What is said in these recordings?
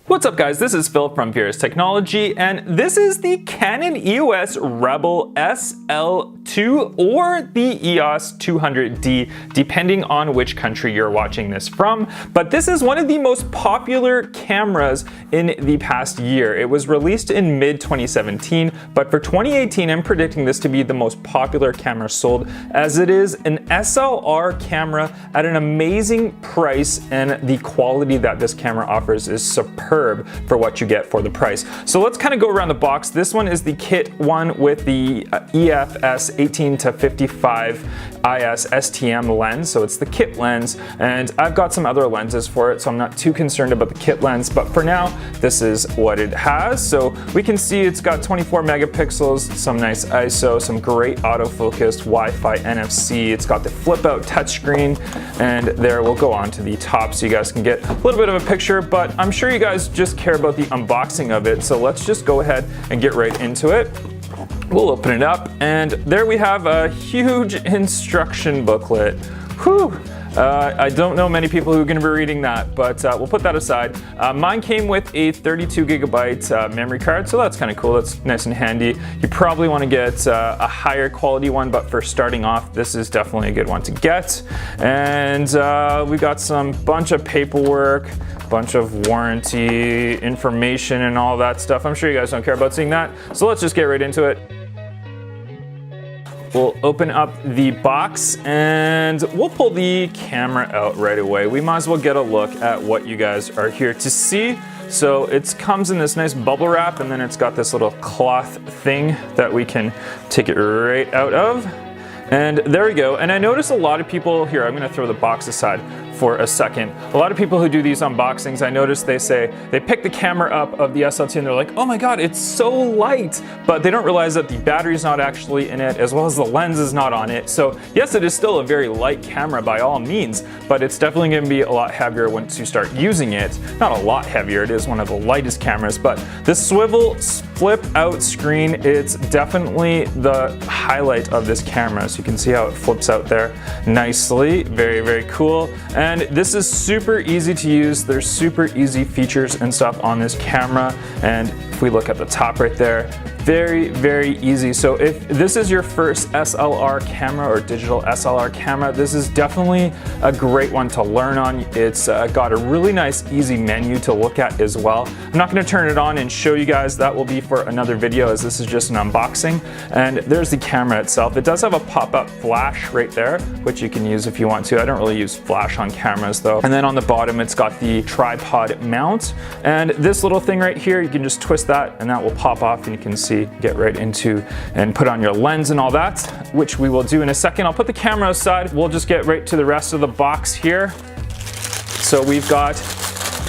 What's up guys, this is Phil from Purist Technology, and this is the Canon EOS Rebel SL2 or the EOS 200D, depending on which country you're watching this from. But this is one of the most popular cameras in the past year. It was released in mid-2017, but for 2018, I'm predicting this to be the most popular camera sold, as it is an SLR camera at an amazing price, and the quality that this camera offers is superb for what you get for the price. So let's kind of go around the box. This one is the kit one with the EFS 18-55 IS STM lens, so it's the kit lens, and I've got some other lenses for it, so I'm not too concerned about the kit lens, but for now this is what it has. So we can see it's got 24 megapixels, some nice ISO, some great autofocus, Wi-Fi, NFC. It's got the flip out touchscreen, and there we'll go on to the top so you guys can get a little bit of a picture, but I'm sure you guys just care about the unboxing of it, so let's just go ahead and get right into it. We'll open it up, and there we have a huge instruction booklet. Whew! I don't know many people who are going to be reading that, but we'll put that aside. Mine came with a 32 gigabyte memory card, so that's kind of cool. That's nice and handy. You probably want to get a higher quality one, but for starting off, this is definitely a good one to get. And we got some bunch of paperwork, bunch of warranty information and all that stuff. I'm sure you guys don't care about seeing that, so let's just get right into it. We'll open up the box and we'll pull the camera out right away. We might as well get a look at what you guys are here to see. So it comes in this nice bubble wrap, and then it's got this little cloth thing that we can take it right out of. And there we go. And I notice a lot of people here, I'm gonna throw the box aside for a second. A lot of people who do these unboxings, I notice they say, they pick the camera up of the SL2 and they're like, oh my God, it's so light. But they don't realize that the battery's not actually in it, as well as the lens is not on it. So yes, it is still a very light camera by all means, but it's definitely gonna be a lot heavier once you start using it. Not a lot heavier, it is one of the lightest cameras, but the swivel flip out screen, it's definitely the highlight of this camera. So you can see how it flips out there nicely. Very, very cool. And this is super easy to use. There's super easy features and stuff on this camera. And if we look at the top right there, very, very easy. So if this is your first SLR camera or digital SLR camera, this is definitely a great one to learn on. It's got a really nice, easy menu to look at as well. I'm not going to turn it on and show you guys. That will be for another video, as this is just an unboxing. And there's the camera itself. It does have a pop-up flash right there, which you can use if you want to. I don't really use flash on cameras though. And then on the bottom, it's got the tripod mount. And this little thing right here, you can just twist that and that will pop off, and you can see, get right into and put on your lens and all that, which we will do in a second. I'll put the camera aside. We'll just get right to the rest of the box here. So we've got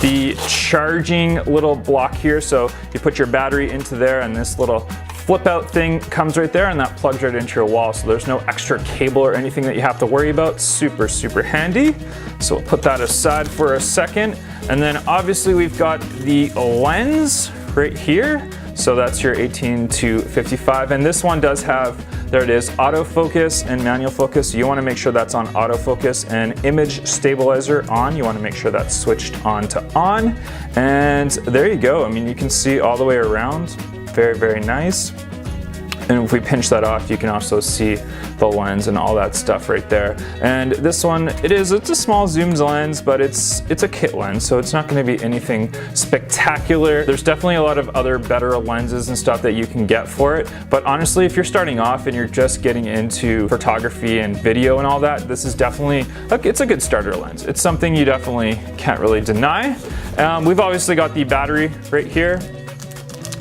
the charging little block here. So you put your battery into there, and this little flip out thing comes right there, and that plugs right into your wall. So there's no extra cable or anything that you have to worry about. Super, super handy. So we'll put that aside for a second. And then obviously we've got the lens right here. So that's your 18-55, and this one does have, there it is, autofocus and manual focus. You want to make sure that's on autofocus, and image stabilizer on. You want to make sure that's switched on to on. And there you go. I mean, you can see all the way around. Very, very nice. And if we pinch that off, you can also see the lens and all that stuff right there. And this one, it's a small zoom lens, but it's a kit lens, so it's not going to be anything spectacular. There's definitely a lot of other better lenses and stuff that you can get for it. But honestly, if you're starting off and you're just getting into photography and video and all that, this is definitely, it's a good starter lens. It's something you definitely can't really deny. We've obviously got the battery right here.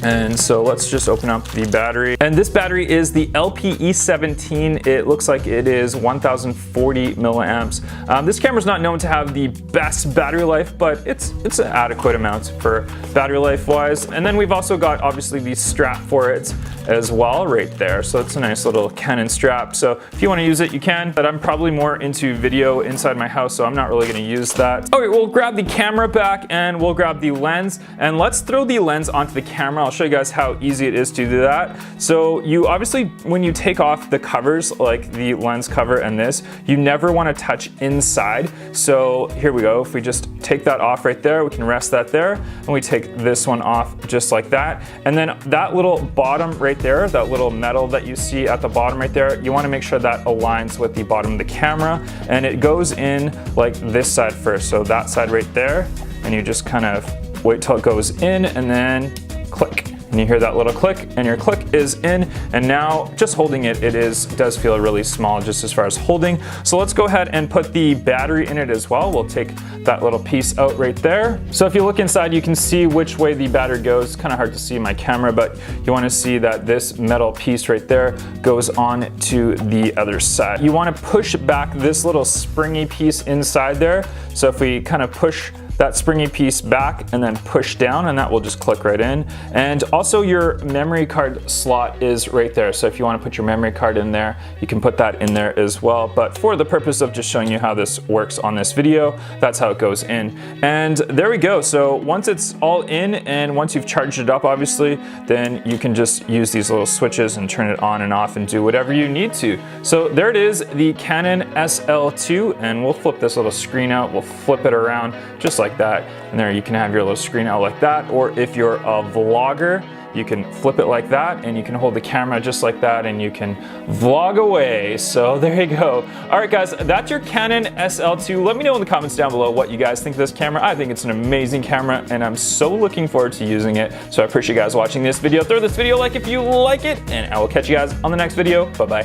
And so let's just open up the battery. And this battery is the LPE17. It looks like it is 1040 milliamps. This camera is not known to have the best battery life, but it's an adequate amount for battery life wise. And then we've also got obviously the strap for it as well right there. So it's a nice little Canon strap. So if you want to use it, you can, but I'm probably more into video inside my house, so I'm not really going to use that. Okay, we'll grab the camera back and we'll grab the lens, and let's throw the lens onto the camera. I'll show you guys how easy it is to do that. So you obviously, when you take off the covers, like the lens cover and this, you never want to touch inside. So here we go. If we just take that off right there, we can rest that there, and we take this one off just like that. And then that little bottom right there, that little metal that you see at the bottom right there, you want to make sure that aligns with the bottom of the camera, and it goes in like this side first. So that side right there, and you just kind of wait till it goes in and then click. And you hear that little click, and your click is in. And now just holding it, does feel really small just as far as holding. So let's go ahead and put the battery in it as well. We'll take that little piece out right there. So if you look inside, you can see which way the battery goes. It's kind of hard to see in my camera, but you want to see that this metal piece right there goes on to the other side. You want to push back this little springy piece inside there. So if we kind of push that springy piece back and then push down, and that will just click right in. And also your memory card slot is right there. So if you want to put your memory card in there, you can put that in there as well. But for the purpose of just showing you how this works on this video, that's how it goes in. And there we go. So once it's all in, and once you've charged it up, obviously, then you can just use these little switches and turn it on and off and do whatever you need to. So there it is, the Canon SL2, and we'll flip this little screen out. We'll flip it around just like that, and there you can have your little screen out like that. Or if you're a vlogger, you can flip it like that, and you can hold the camera just like that, and you can vlog away. So there you go. All right, guys, that's your Canon SL2. Let me know in the comments down below what you guys think of this camera. I think it's an amazing camera, and I'm so looking forward to using it. So I appreciate you guys watching this video. Throw this video a like if you like it, and I will catch you guys on the next video. Bye-bye.